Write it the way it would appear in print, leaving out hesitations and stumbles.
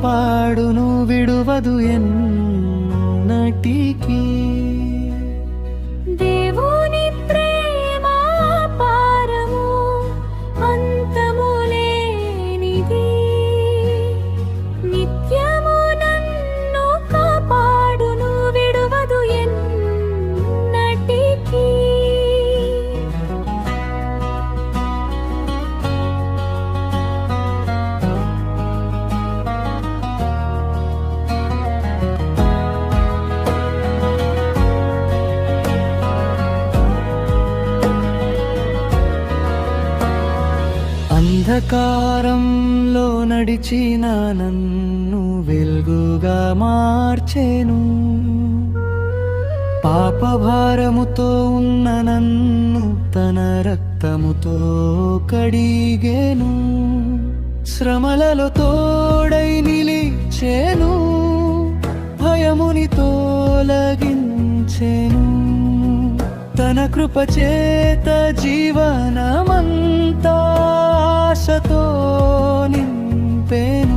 కాపాడును విడువదు ఎన్నటికీ. దేవుని ప్రేమ అపారము, అంతము లేనిది. నిత్యము నన్ను కాపాడును విడువదు ఎన్నటికీ. అంధకారంలో నడిచిన నన్ను వెలుగుగా మార్చెను. పాపభారముతో ఉన్న నన్ను తన రక్తముతో కడిగెను. శ్రమలలో తోడై నిలిచెను, భయముని తొలగించెను. తన కృపచేత జీవనమంతా ఆశతో నింపెను.